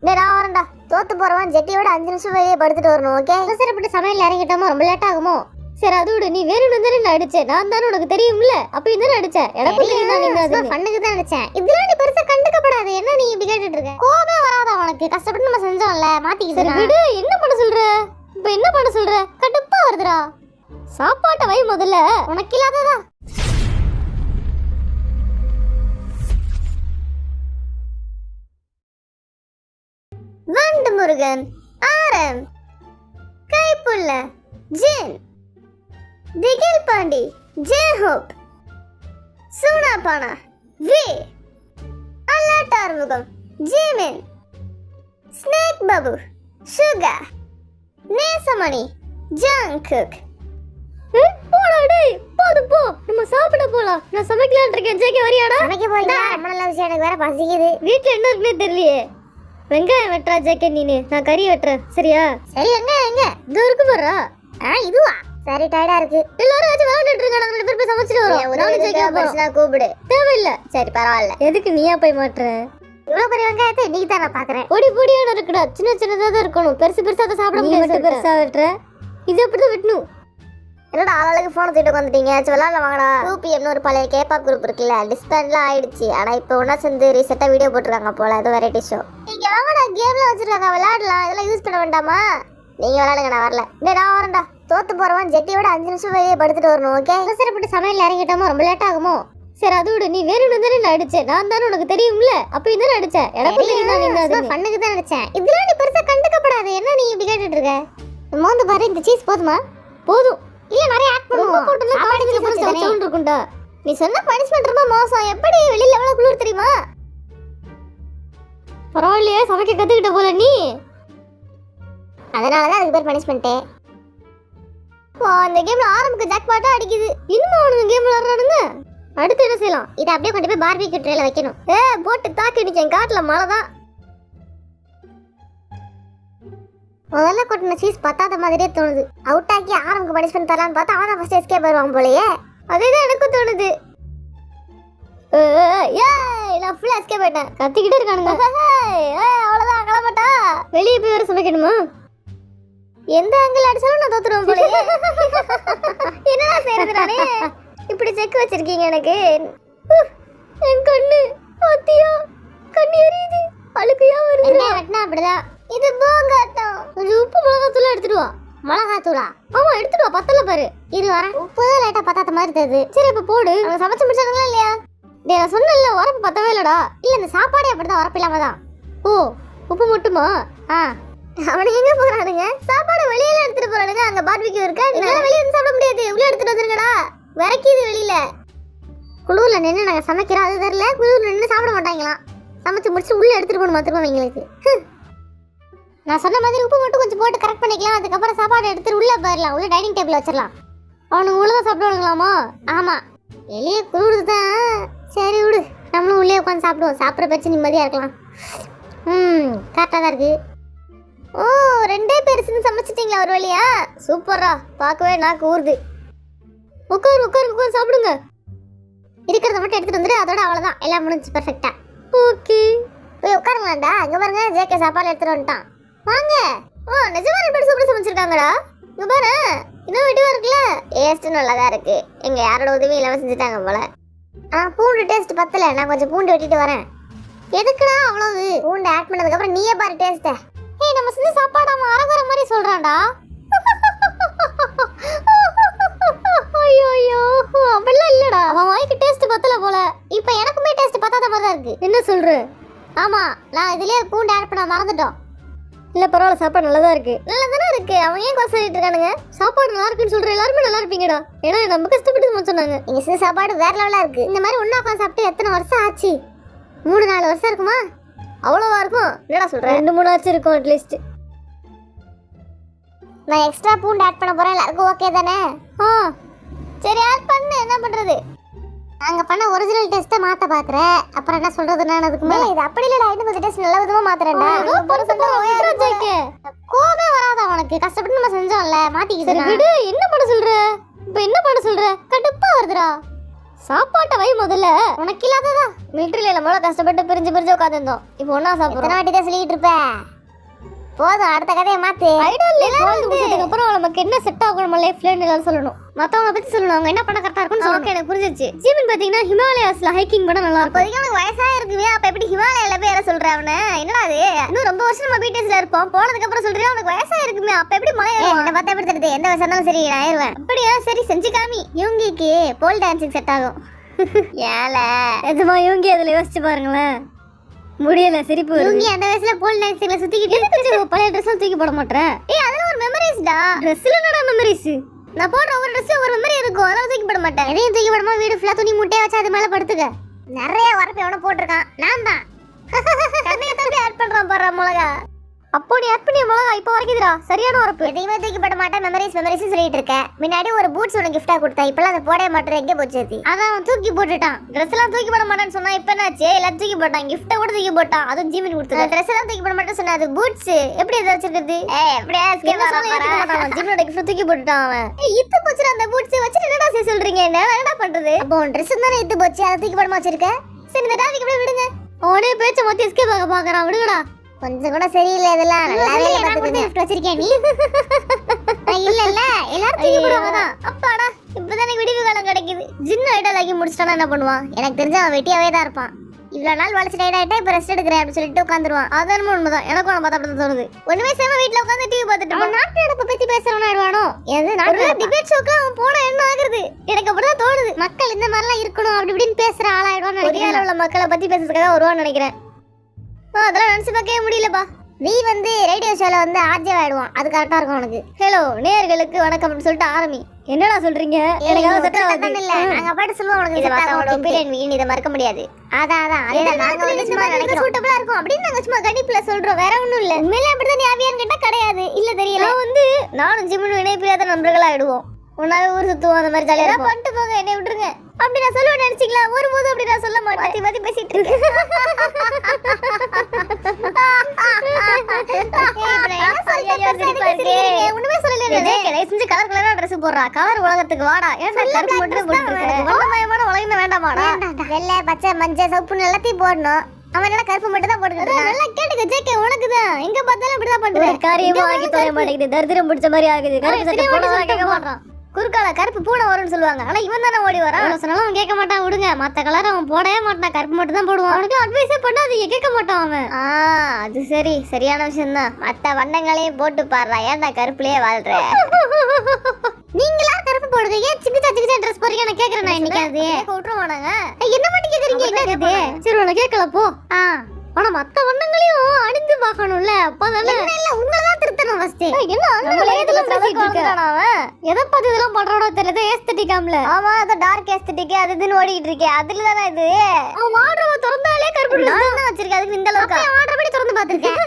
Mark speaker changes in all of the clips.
Speaker 1: நான் வரேன்டா. தோத்து போறவன் ஜெட்டியோட 5 நிமிஷம் வெளியே படுத்துட்டு வரணும். ஓகே, அவசரப்பட்டு சமையல் இறங்கிட்டோமோ ரொம்ப லேட் ஆகுமோ?
Speaker 2: சரி அதோட நீ வேணும்னு தானே அடிச்ச, நான் தானே உனக்கு தெரியும்ல, அப்ப தானே அடிச்ச. எனக்கு
Speaker 1: பண்ணுக்கு தான் அடிச்சேன். இதெல்லாம் நீ பெருசா கண்டுக்கப்படாது. என்ன நீ இப்படி கேட்டுட்டு இருக்க? கோபமே வராதா உனக்கு? கஷ்டப்பட்டு நம்ம செஞ்சோம்ல, மாத்திக்கிட்டு
Speaker 2: விடு. என்ன பண்ண சொல்ற இப்ப? என்ன பண்ண சொல்ற?
Speaker 1: கடுப்பா வருதுடா.
Speaker 2: சாப்பாட்டை வை முதல்ல.
Speaker 1: உனக்கு இல்லாததா? வண்டு முருகன், ஆரம், Kaipulla, Jin, Thigil Pandi, J Hope, Soonapaana, V, அல்லாட்டார்முகம், Jimin, snake Babu, Suga, Nesamani, Jungkook.
Speaker 2: போடா டேய், போதும் போ, நம்ம சாப்பிட போலாம். நான் சமைக்கலாம்னு இருக்கேன். ஜேகே வரியாடா?
Speaker 1: சமைக்க போறீங்களா? ரொம்ப நல்ல விஷயம். எனக்கு வேற பசிக்குது.
Speaker 2: வீட்டுல என்ன இருக்குன்னே தெரியலையே. வெங்காயம் வெட்டுறா ஜேகே, நீனு நான் கறி வெட்டுறேன். சரியா?
Speaker 1: சரி, எங்க
Speaker 2: இதோ இருக்கு போறா.
Speaker 1: இதுவா? சரி, டயர்டா இருக்கு.
Speaker 2: எல்லாரும் வச்சு விளையாண்டுட்டு இருக்காங்க. நாங்க 2 பேர் போய் சமைச்சிட்டு வரோம். நானும் ஜேகே
Speaker 1: பரிசுனா கூப்பிடு.
Speaker 2: தேவையில்லை.
Speaker 1: சரி, பரவாயில்ல.
Speaker 2: எதுக்கு நீயா போய் மாட்டுற?
Speaker 1: இவ்வளவு பெரிய வெங்காயத்தை நீ தான் நான் பாக்குறேன்.
Speaker 2: பொடி பொடியான இருக்குடா, சின்ன சின்னதா தான் இருக்கணும். பெருசு பெருசா அதை சாப்பிட முடியாது. பெருசா வெட்டுற, இது அப்படிதான் வெட்டணும்.
Speaker 1: என்னடா ஆளுக்கு போன் தூக்கிட்டு வந்துட்டீங்க? விளாட்ல வாங்கடா. 2PM ஒரு பழைய கேப்பா குரூப் இருக்குல்ல, டிஸ்பேண்ட்லாம் ஆயிடுச்சு. ஆனா இப்போ ஒன்னா சேர்ந்து ரீசெண்டா வீடியோ போட்டுருக்காங்க போல, ஏதோ வெரைட்டி ஷோ. நீங்க வாங்கடா, கேம்லாம் வச்சிருக்காங்க, விளையாடலாம். இதெல்லாம் யூஸ் பண்ண வேண்டாமா? நீங்க விளையாடுங்க, நான் வரல. நான் வரேன்டா. தோத்து போறவன் ஜெட்டியோட 5 நிமிஷம் வெளியே படுத்துட்டு வரணும். ஓகே, அவசரப்பட்டு சமையல் இறங்கிட்டோமோ ரொம்ப லேட் ஆகுமோ?
Speaker 2: சரி அதோட நீ வேணும்னு தானே அடிச்ச, நான் தானே உனக்கு தெரியும்ல, அப்ப தானே அடிச்ச. எனக்கு தெரியும்,
Speaker 1: பண்ணுக்கு தான் அடிச்சேன். இதெல்லாம் நீ பெருசா கண்டுக்கப்படாது. என்ன நீ இப்படி கேட்டுட்டு இருக்க? மோந்து பாரு, இந்த சீஸ் போதுமா?
Speaker 2: போதும்.
Speaker 1: இல்ல நிறைய ஆட் பண்ணுவோம்.
Speaker 2: சவுண்ட் இருக்கும்டா.
Speaker 1: நீ சொன்ன பனிஷ்மென்ட் ரொம்ப மோசம். எப்படி வெளியில எவ்வளவு குளிர் தெரியுமா?
Speaker 2: பரவாயில்லையே, சமைக்க கத்துக்கிட்ட போல நீ.
Speaker 1: அதனால தான் அதுக்கு பேர் பனிஷ்மென்ட். இந்த கேம்ல ஆரம்புக்கு ஜாக் பாட்டா அடிக்குது.
Speaker 2: இன்னும் அவனுங்க கேம் விளையாடுறானுங்க. அடுத்து என்ன செய்யலாம்?
Speaker 1: இதை அப்படியே கொண்டு போய் பார்பிக்யூ ட்ரேல வைக்கணும்.
Speaker 2: போட்டு தாக்கி அடிச்சேன். காட்டுல மழை தான்.
Speaker 1: முதல்ல கொட்டின சீஸ் பத்தாத மாதிரியே தோணுது. அவுட் ஆக்கி ஆரம்புக்கு பனிஷ்மென்ட் தரலான்னு பார்த்தா அவன் தான் ஃபர்ஸ்ட் எஸ்கேப் ஆயிடுவான் போலயே.
Speaker 2: அதேதான் எனக்கும் தோணுது.
Speaker 1: நான் ஃபுல்லா எஸ்கேப் ஆயிட்டேன்.
Speaker 2: கத்திக்கிட்டே இருக்கானுங்க.
Speaker 1: அவ்வளவுதான், கிளம்பட்டா.
Speaker 2: வெளியே போய் வேற சமைக்கணுமா?
Speaker 1: எந்த ஆங்கிள் அடிச்சாலும் நான் தோத்துருவேன் போலயே. என்னடா செய்யறது நானே? இப்படி செக் வச்சிருக்கீங்க எனக்கு.
Speaker 2: என் கண்ணு அத்தியா, கண்ணு எரியுது. அழுக்கையா வருது.
Speaker 1: என்ன வெட்டினா அப்படிதான். இது போங்காட்டம்.
Speaker 2: கொஞ்சம் உப்பு மிளகாத்தூள் எடுத்துட்டு வா.
Speaker 1: மிளகாத்தூளா?
Speaker 2: ஆமா எடுத்துட்டு வா. பத்தல பாரு.
Speaker 1: இரு வரேன். உப்பு தான் லைட்டா பத்தாத மாதிரி தெரியுது.
Speaker 2: சரி இப்ப போடு.
Speaker 1: அவங்க சமைச்சு முடிச்சாங்களா இல்லையா?
Speaker 2: டேய் நான் சொன்னேன்ல, உரப்பு பத்தவே இல்லடா.
Speaker 1: இல்ல, இந்த சாப்பாடே அப்படிதான், உரப்பு இல்லாம தான்.
Speaker 2: ஓ, உப்பு மட்டுமா?
Speaker 1: அவனுக்கு எங்க போறானுங்க? சாப்பாடு வெளியில எடுத்துட்டு போறானுங்க. அங்க பார்பிக்யூ இருக்கா? என்னால வெளிய இருந்து சாப்பிட முடியாது. உள்ள எடுத்துட்டு வந்துருங்கடா. வரைக்குது வெளியில. குளூர்ல நின்று நாங்க சமைக்கிறோம், அது தெரியல. குளூர்ல நின்று சாப்பிட மாட்டாங்களாம். சமைச்சு முடிச்சு உள்ள எடுத்துட்டு போகணும் மாத்திரம் எங்களுக்கு. நான் சொன்ன மாதிரி உப்பு மட்டும் கொஞ்சம் போட்டு கரெக்ட் பண்ணிக்கலாம். அதுக்கப்புறம் சாப்பாடு எடுத்துட்டு உள்ள போயிடலாம். உள்ள டைனிங் டேபிள் வச்சிடலாம்.
Speaker 2: அவனுக்கு உள்ளதான் சாப்பிடுவானுங்களாமா?
Speaker 1: ஆமா, வெளியே குளிர் தான். சரி விடு, நம்மளும் உள்ளே உட்காந்து சாப்பிடுவோம். சாப்பிட்ற பிரச்சனை நிம்மதியா இருக்கலாம். கரெக்டாக தான் இருக்கு. ஓ, 2 பேர் சமைச்சிட்டீங்களா ஒரு வழியா? சூப்பரா, பார்க்கவே நாக்கு ஊறுது.
Speaker 2: உட்காரு உட்காரு உட்காரு சாப்பிடுங்க.
Speaker 1: இருக்கிறத மட்டும் எடுத்துட்டு வந்துட்டு அதோட அவ்வளோதான், எல்லாம் முடிஞ்சு பர்ஃபெக்டா.
Speaker 2: ஓகே,
Speaker 1: போய் உட்காருங்களாண்டா. அங்கே பாருங்க, ஜேகே சாப்பாடு எடுத்துட்டு வந்துட்டான். வாங்க. ஓ, நிஜமா 2 பேர் சூப்பராக சமைச்சிருக்காங்கடா. இங்கே பாரு, இன்னும் வெட்டிவா இருக்குல்ல. டேஸ்ட்டு நல்லா தான் இருக்கு. எங்கள் யாரோட உதவி இல்லாமல் செஞ்சுட்டாங்க போல. பூண்டு டேஸ்ட் பத்தல. நான் கொஞ்சம் பூண்டு வெட்டிட்டு வரேன். எதுக்குடா அவ்வளவு? பூண்டு ஆட் பண்ணதுக்கப்புறம் நீயே பாரு டேஸ்ட்டை. ஏய், நம்ம செஞ்ச சாப்பாடு அவன் அரகுற மாதிரி சொல்கிறான்டா.
Speaker 2: ஐயோ ஐயோ, அப்படிலாம் இல்லடா.
Speaker 1: அவன் வாய்க்கு டேஸ்ட் பத்தல போல. இப்போ எனக்குமே டேஸ்ட் பத்தாத மாதிரி தான் இருக்கு.
Speaker 2: என்ன சொல்ற?
Speaker 1: ஆமா, நான் இதுலயே பூண்டு ஆட் பண்ண மறந்துட்டோம்.
Speaker 2: இல்ல பரவாயில்ல, சாப்பாடு நல்லா தான் இருக்கு.
Speaker 1: நல்லா தானே இருக்கு. அவன் ஏன் குறை சொல்லிட்டு இருக்கானுங்க?
Speaker 2: சாப்பாடு நல்லா இருக்குன்னு சொல்ற எல்லாருமே நல்லா இருப்பீங்கடா. ஏன்னா நம்ம கஷ்டப்பட்டு சமைச்சாங்க.
Speaker 1: நீங்க செஞ்ச சாப்பாடு வேற லெவலா இருக்கு. இந்த மாதிரி ஒண்ணா உட்காந்து சாப்பிட்டு எத்தனை வருஷம் ஆச்சு? 3-4 வருஷம் இருக்குமா?
Speaker 2: அவ்வளவா இருக்கும்? என்னடா சொல்ற? 2-3 ஆச்சு இருக்கும் அட்லீஸ்ட்.
Speaker 1: நான் எக்ஸ்ட்ரா பூண்டு ஆட் பண்ண போறேன். எல்லாருக்கும் ஓகே தானே? சரி, ஆட் பண்ணு. என்ன பண்றது? நாங்க பண்ண ஒரிஜினல் டேஸ்ட்டை மாத்த பாக்குறேன். அப்புறம் என்ன சொல்றது? நான் அதுக்கு மேல இது அப்படி இல்லடா. இன்னும் கொஞ்சம் டேஸ்ட் நல்ல விதமா மாத்துறேன்டா. கோபமே வராதா உனக்கு? கஷ்டப்பட்டு நம்ம செஞ்சோம்ல, மாத்திக்கிட்டு
Speaker 2: விடு. என்ன பண்ண சொல்ற? இப்ப என்ன பண்ண சொல்ற?
Speaker 1: கடுப்பா வருதுடா.
Speaker 2: சாப்பாட்டை வை முதல்ல. உனக்கு இல்லாததா? மிலிட்டரியில முதல்ல கஷ்டப்பட்டு பிரிஞ்சு பிரிஞ்சு உட்காந்துருந்தோம். இப்போ ஒன்னா சாப்பிடுறோம்.
Speaker 1: வாட்டி தான் சொல்லிட்டு இருப்ப. போதும், அடுத்த கதையை மாத்து.
Speaker 2: அப்புறம் நமக்கு என்ன செட் ஆகும் நம்ம லைஃப்ல எல்லாரும் சொல்லணும். மத்தவங்க பத்தி சொல்லணும், அவங்க என்ன பண்ண கரெக்டா இருக்கும்னு சொல்லுங்க. எனக்கு புரிஞ்சிச்சு. ஜிமின் பாத்தீங்கன்னா ஹிமாலயாஸ்ல ஹைக்கிங் பண்ண நல்லா இருக்கும்.
Speaker 1: அப்போதைக்கு உனக்கு வயசா இருக்குவே, அப்ப எப்படி ஹிமாலயால போய் யார சொல்ற அவனை? என்னடா அது? இன்னும் ரொம்ப வருஷம் நம்ம பிடிஎஸ்ல இருப்போம். போனதுக்கு அப்புறம் சொல்றியா உனக்கு வயசா இருக்குமே, அப்ப எப்படி மலை ஏறுவான்? என்ன பார்த்தா எப்படி தெரியுது? எந்த வயசா இருந்தாலும் சரி நான் ஏறுவேன்.
Speaker 2: அப்படியா? சரி செஞ்சு காமி.
Speaker 1: யூங்கிக்கு போல் டான்சிங் செட் ஆகும். ஏல
Speaker 2: எதுமா யூங்கி அதுல யோசிச்சு பாருங்களேன். முடியல, சிரிப்பு வருது.
Speaker 1: யூங்கி அந்த வயசுல போல் டான்சிங்ல சுத்திக்கிட்டு
Speaker 2: பழைய ட்ரெஸ் தூக்கி போட மாட்டேன்.
Speaker 1: ஏய் அதெல்லாம் ஒரு மெமரிஸ்டா.
Speaker 2: ட்ரெஸ்ல என்னடா மெமரிஸ்?
Speaker 1: நான் போடுற ஒரு ட்ரெஸ் ஒரு மெமரி இருக்கும், அதெல்லாம் தூக்கி போட மாட்டேன். எதையும் தூக்கி போடாம வீடு ஃபுல்லா துணி முட்டையை வச்சு அது மேல படுத்துக்க. நிறைய வரப்பு எவனோ போட்டிருக்கான், நான் தான். கண்ணைய தம்பி ஆட் பண்றான் பாரு மிளகா.
Speaker 2: அப்போ நீ ஆட் பண்ணிய மிளகா இப்போ வரைக்குதுடா, சரியான வரப்பு.
Speaker 1: எதையுமே தூக்கி போட மாட்டேன், மெமரிஸ் சொல்லிட்டு இருக்கேன். முன்னாடி ஒரு பூட்ஸ் உனக்கு கிஃப்டா கொடுத்தா, இப்பெல்லாம் அதை போடவே மாட்டேன். எங்கே போச்சு?
Speaker 2: அதான் அவன் தூக்கி போட்டுட்டான். ட்ரெஸ் எல்லாம் தூக்கி போட மாட்டேன்னு சொன்னா இப்ப என்னாச்சு? எல்லாம் தூக்கி போட்டான். கிஃப்ட கூட தூக்கி போட்டான். அதுவும் ஜிமின் கொடுத்தது.
Speaker 1: ட்ரெஸ் எல்லாம் தூக்கி போட மாட்டேன்னு சொன்னா அது பூட்ஸ் எப்படி எதை வச்சிருக்கிறது?
Speaker 2: எப்படியா ஜிமினோட கிஃப்ட் தூக்கி போட்டுட்டான் அவன்.
Speaker 1: இத்து போச்சு அந்த பூட்ஸ் வச்சுட்டு என்னடா செய்ய சொல்றீங்க? என்னடா பண்றது? அப்போ உன் ட்ரெஸ் தானே இத்து போச்சு, அதை தூக்கி போடாம வச்சிருக்க. சரி இந்த டாபிக் அப்படியே விடுங்க.
Speaker 2: அவனே பேச்ச மொத்தம் எஸ்கேப் ஆக பாக்குறான், விடுங்கடா.
Speaker 1: கொஞ்சம் கூட சரியில்லை இதெல்லாம். நல்லாவே வச்சிருக்கேன் நீ. இல்ல இல்ல எல்லாரும் தூக்கி போடுவாங்க தான்.
Speaker 2: அப்பாடா இப்பதான் எனக்கு விடிவு காலம் கிடைக்குது. ஜின்னு ஐடால் ஆகி முடிச்சிட்டானா என்ன பண்ணுவான்?
Speaker 1: எனக்கு தெரிஞ்ச அவன் வெட்டியாவே தான் இருப்பான். இவ்வளவு நாள் வளர்ச்சி டயர்டாயிட்டா இப்ப ரெஸ்ட் எடுக்கிறேன் அப்படின்னு சொல்லிட்டு உட்காந்துருவான்.
Speaker 2: அதான் உண்மைதான். எனக்கும் அவனை பார்த்தா அப்படி தோணுது.
Speaker 1: ஒண்ணுமே சேம வீட்டுல உட்காந்து டிவி பார்த்துட்டு
Speaker 2: அவன் நாட்டு நடப்பை பத்தி பேசுறவனா ஆயிடுவானோ?
Speaker 1: எது நாட்டு டிபேட் ஷோக்கு அவன் போனா என்ன ஆகுறது? எனக்கு அப்படிதான் தோணுது.
Speaker 2: மக்கள் இந்த மாதிரிலாம் இருக்கணும் அப்படி இப்படின்னு பேசுற ஆளாயிடுவான்னு
Speaker 1: நினைக்கிறேன். உள்ள மக்களை பத்தி பேசுறதுக்காக வருவான்னு நினைக்கிறேன்.
Speaker 2: அதெல்லாம் நினைச்சு பார்க்கவே முடியலப்பா.
Speaker 1: நீ வந்து ரேடியோ ஷோல வந்து ஆர்ஜே ஆயிடுவான், அது கரெக்டா இருக்கும் உனக்கு.
Speaker 2: ஹலோ நேயர்களுக்கு வணக்கம் அப்படின்னு சொல்லிட்டு ஆரம்பி. என்னடா சொல்றீங்க?
Speaker 1: எனக்கு அது செட் ஆகாது. இல்ல நாங்க பாட்டு சொல்லுவோம் உனக்கு செட் ஆகும். ஒபினியன் வீண் இத மறக்க முடியாது. அதான் நாங்க வந்து சும்மா நினைக்கிறோம் சூட்டபிளா இருக்கும் அப்படின்னு நாங்க சும்மா கணிப்புல சொல்றோம், வேற ஒண்ணும் இல்ல. உண்மையில அப்படிதான் யாவியான்னு கேட்டா கிடையாது. இல்ல தெரியல.
Speaker 2: வந்து நானும் ஜிம்முன்னு இணைப்பில்லாத நண்பர்கள் ஆயிடுவோம். ஒன்னாவே ஊர் சுத்துவோம், அந்த மாதிரி ஜாலியா
Speaker 1: பண்ணிட்டு போங்க, என்னை விட்டுருங்க. அப்படி நான் சொல்லுவேன் நினைச்சீங்களா? ஒருபோது அப்படி நான் சொல்ல மாட்டேன். மாத்தி பேசிட்டு இருக்கேன்.
Speaker 2: ஒண்ணுமே சொல்லல. கலர் கலரா ட்ரெஸ் போடுறா. கலர் உலகத்துக்கு வாடா. கருப்பு மட்டும் வண்ணமயமான உலகம் வேண்டாமாடா?
Speaker 1: வெள்ளை பச்சை மஞ்சள் சவுப்புன்னு எல்லாத்தையும் போடணும். அவன் என்ன கருப்பு மட்டும் தான் போட்டுக்கிட்டு
Speaker 2: நல்லா கேட்டுக்க ஜேகே, உனக்குதான் எங்க பார்த்தாலும் இப்படிதான் பண்றேன். காரியமா ஆகி தொலை மாட்டேங்குது, தரித்திரம் பிடிச்ச மாதிரி ஆகுது. கருப்பு சட்டை போட கேட்க மாட்டான்.
Speaker 1: குறுக்கால கருப்பு பூனை வரும்னு சொல்லுவாங்க, ஆனா இவன் தானே ஓடி வரான்.
Speaker 2: சொன்னாலும் அவன் கேட்க மாட்டான். விடுங்க, மத்த கலர் அவன் போடவே மாட்டான், கருப்பு மட்டும் தான் போடுவான். அவனுக்கு அட்வைஸே பண்ணாதீங்க, கேட்க மாட்டான் அவன்.
Speaker 1: அது சரி, சரியான விஷயம் தான். மத்த வண்ணங்களையும் போட்டு பாடுறா, ஏன்டா கருப்புலயே வாழ்ற?
Speaker 2: நீங்களா கருப்பு போடுங்க, ஏன் சிக்கிச்சா ட்ரெஸ் போறீங்க? நான் கேக்குறேன். நான் இன்னைக்கு அது
Speaker 1: விட்டுருவானாங்க.
Speaker 2: என்ன மட்டும் கேக்குறீங்க? என்ன இது? சரி உனக்கு கேட்கல போ. ஆனா மத்த வண்ணங்களையும் அணிந்து பார்க்கணும்ல, அப்பதானே.
Speaker 1: இல்ல உங்களதான் திருத்தணும் ஃபர்ஸ்ட்.
Speaker 2: என்ன அங்க இதெல்லாம் பேசிட்டு இருக்கான் அவன்? எதை பார்த்து இதெல்லாம் பண்றானோ தெரியல. ஏஸ்தட்டிக்காம்ல.
Speaker 1: ஆமா, அது டார்க் ஏஸ்தட்டிக் அது இதுன்னு ஓடிட்டு இருக்கே, அதுல தானே இது.
Speaker 2: அவன் வாட்ரோவ திறந்தாலே கருப்பு
Speaker 1: தான் வச்சிருக்கேன். அதுக்கு இந்த அளவுக்கு
Speaker 2: ஆர்டர் திறந்து பாத்துருக்கேன்.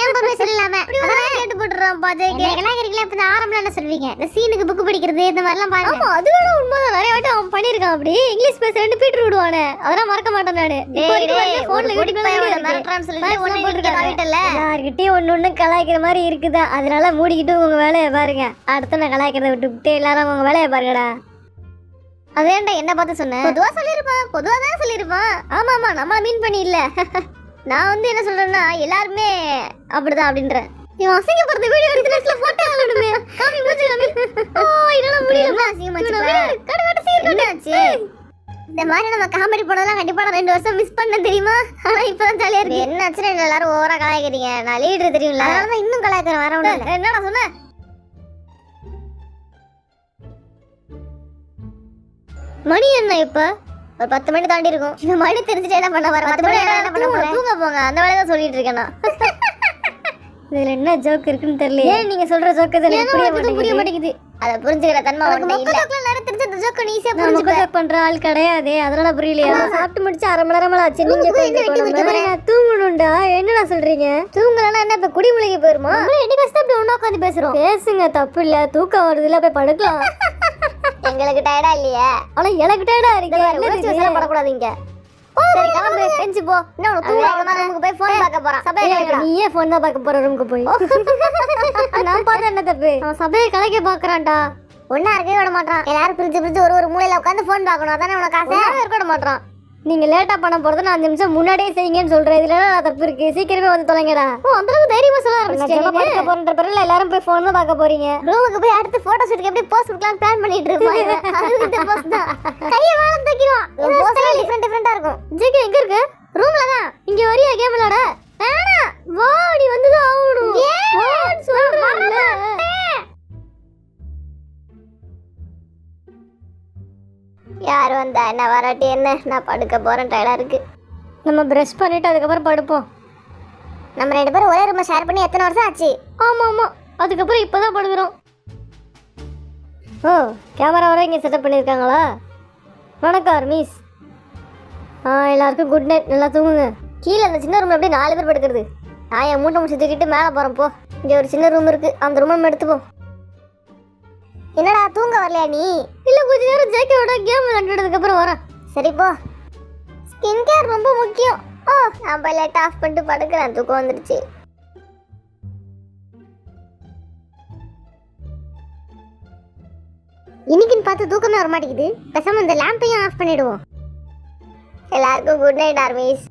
Speaker 1: ஏன் பர்மிஷன் இல்லாம
Speaker 2: அதெல்லாம் கேட்டு போட்டுறான் பாஜேகே.
Speaker 1: எல்லாம் இருக்கீங்களா? இப்ப ஆரம்பல என்ன சொல்வீங்க? இந்த சீனுக்கு புக் படிக்கிறது இந்த மாதிரி எல்லாம் பாருங்க.
Speaker 2: ஆமா, அது வேற உண்மைதான். நிறைய வாட்டி அவன் பண்ணிருக்கான். அப்படி இங்கிலீஷ் பேச 2 பீட்டர் விடுவானே, அதெல்லாம் மறக்க மாட்டேன் நானு.
Speaker 1: போன்ல யூடியூப்ல மிரட்டறான்னு சொல்லிட்டு ஒண்ணு போட்டுருக்கேன் வீட்ல.
Speaker 2: யார்கிட்டயும் ஒண்ணு கலாய்க்கிற மாதிரி இருக்குதா, அதனால மூடிக்கிட்டு உங்க வேலையை பாருங்க. அடுத்து நான் கலாய்க்கிறத விட்டுவிட்டு எல்லாரும் உங்க வேலையை பாருங்கடா.
Speaker 1: அதேண்டா என்ன பார்த்து சொன்னேன்?
Speaker 2: பொதுவா சொல்லிருப்பான். பொதுவா தான் சொல்லிருப்பான். ஆமா ஆமா, நம்மள மீன் பண்ணி இல்ல. நான் வந்து என்ன சொல்றேன்னா எல்லாருமே அப்படிதான் அப்படின்றேன். இவன் அசிங்கப்படுற வீடியோ எடுத்து போட்டே ஆகணுமே. காமி மூஞ்சி காமி. இதெல்லாம் முடியல.
Speaker 1: அசிங்கமாச்சு. இந்த மாதிரி நம்ம காமெடி போனதெல்லாம் கண்டிப்பா நான் 2 வருஷம் மிஸ் பண்ண தெரியுமா? ஆனா இப்பதான் ஜாலியா இருக்கு. என்ன ஆச்சுன்னு எல்லாரும் ஓவரா கலாய்க்கிறீங்க. நான் லீடர் தெரியும்ல,
Speaker 2: அதனால இன்னும் கலாய்க்கிறேன். வேற ஒண்ணு இல்ல.
Speaker 1: என்னடா சொன்ன?
Speaker 2: மணி என்ன இப்ப?
Speaker 1: ஒரு 10 மணி தாண்டி இருக்கும்.
Speaker 2: இந்த மணி தெரிஞ்சுட்டு என்ன பண்ண வர?
Speaker 1: 10 மணி என்ன பண்ண போறேன்?
Speaker 2: தூங்க போங்க, அந்த வேலையை தான் சொல்லிட்டு இருக்கேன் நான். இதுல என்ன ஜோக் இருக்குன்னு தெரியல. ஏன் நீங்க சொல்ற ஜோக் எனக்கு புரிய மாட்டேங்குது.
Speaker 1: அத புரிஞ்சுக்கிற தன்மை உனக்கு இல்ல.
Speaker 2: நேரத்துல தெரிஞ்ச அந்த ஜோக் நீ ஈஸியா புரிஞ்சுக்க. ஜோக் பண்ற ஆள் கிடையாது, அதனால புரியலையா? சாப்பிட்டு முடிச்சு 1/2 மணி நேரமா ஆச்சு. நீங்க தூங்கணும்டா. என்னடா சொல்றீங்க? தூங்கலன்னா என்ன இப்ப குடிமுழுகி போயிருமா? என்னைக்கு வச்சு அப்படி ஒண்ணா உட்காந்து பேசுறோம். பேசுங்க, தப்பு இல்ல. தூக்கம் வருதுல, போய் படுக்கலாம்.
Speaker 1: எங்களுக்கு டயர்டா இல்லையா?
Speaker 2: ஆனா எனக்கு டயர்டா இருக்கு.
Speaker 1: படக்கூடாதீங்க. சரி கிளம்பு, எஞ்சி போ. இன்னும் உனக்கு தூங்க அவ்வளவுதான். ரூமுக்கு போய் போன் பார்க்க போறான். சபையை கலைக்கலாம்.
Speaker 2: நீயே போன் தான் பார்க்க போற ரூமுக்கு போய். நான் பார்த்தா என்ன தப்பு? அவன் சபையை கலைக்க பாக்குறான்டா.
Speaker 1: ஒன்னா இருக்கவே விட மாட்டான். எல்லாரும் பிரிச்சு பிரிச்சு ஒரு ஒரு மூலையில உட்காந்து போன் பார்க்கணும். அதானே உனக்கு ஆசை? இருக்க விட மாட்டான்.
Speaker 2: நீங்க லேட்டா பண்ண போறது நான் 5 நிமிஷம் முன்னாடியே செய்யுங்கன்னு சொல்றேன். இதுல என்ன தப்பு இருக்கு? சீக்கிரமே வந்து தொலைங்கடா.
Speaker 1: அந்த அளவுக்கு தைரியமா சொல்ல ஆரம்பிச்சிட்டீங்க.
Speaker 2: படுக்க போறன்ற பேர்ல எல்லாரும் போய் போன் தான் பார்க்க போறீங்க.
Speaker 1: ரூமுக்கு போய் அடுத்து போட்டோ ஷூட்டுக்கு எப்படி போஸ் கொடுக்கலாம் பிளான் பண்ணிட்டு இருப்பாங்க. அது இந்த போஸ் தான். கைய வாழ தக்கிரோம். போஸ் டிஃபரண்டா இருக்கும்.
Speaker 2: ஜேகே எங்க இருக்கு?
Speaker 1: ரூம்ல தான்.
Speaker 2: இங்க வரியா கேம் விளையாட?
Speaker 1: வேணா.
Speaker 2: வா நீ வந்து தான் ஆவணும். வான்னு சொல்றேன்ல.
Speaker 1: யார் வந்தா என்ன வராட்டி என்ன? நான் படுக்க போறேன். டயர்டா இருக்கு.
Speaker 2: நம்ம பிரஷ் பண்ணிட்டு அதுக்கப்புறம் படுப்போம்.
Speaker 1: நம்ம 2 பேரும் ஒரே ரூம் ஷேர் பண்ணி எத்தனை வருஷம் ஆச்சு?
Speaker 2: ஆமா ஆமா. அதுக்கப்புறம் இப்பதான் படுக்கிறோம். ஓ கேமரா வர இங்கே செட்டப் பண்ணியிருக்காங்களா? வணக்கம் மிஸ். எல்லாருக்கும் குட் நைட். நல்லா தூங்குங்க.
Speaker 1: கீழே அந்த சின்ன ரூம்ல அப்படியே 4 பேர் படுக்கிறது. நான் என் மூட்டை முடிச்சு தூக்கிட்டு மேலே போறேன். போ. இங்க ஒரு சின்ன ரூம் இருக்கு. அந்த ரூம் நம்ம எடுத்துப்போம். என்னடா தூங்க வரலையா நீ?
Speaker 2: இல்லை கொஞ்ச நேரம் ஜேகேவோட கேம் விளையாண்டதுக்கு அப்புறம் வரேன்.
Speaker 1: சரி போ. ஸ்கின் கேர் ரொம்ப முக்கியம். ஓ நான் போய் லைட் ஆஃப் பண்ணிட்டு படுக்கிறேன். தூக்கம் வந்துடுச்சு. இன்னைக்குன்னு பார்த்து தூக்கமே வர மாட்டேங்குது. பேசாம இந்த லேம்பையும் ஆஃப் பண்ணிடுவோம். எல்லாருக்கும் குட் நைட் ஆர்மிஸ்.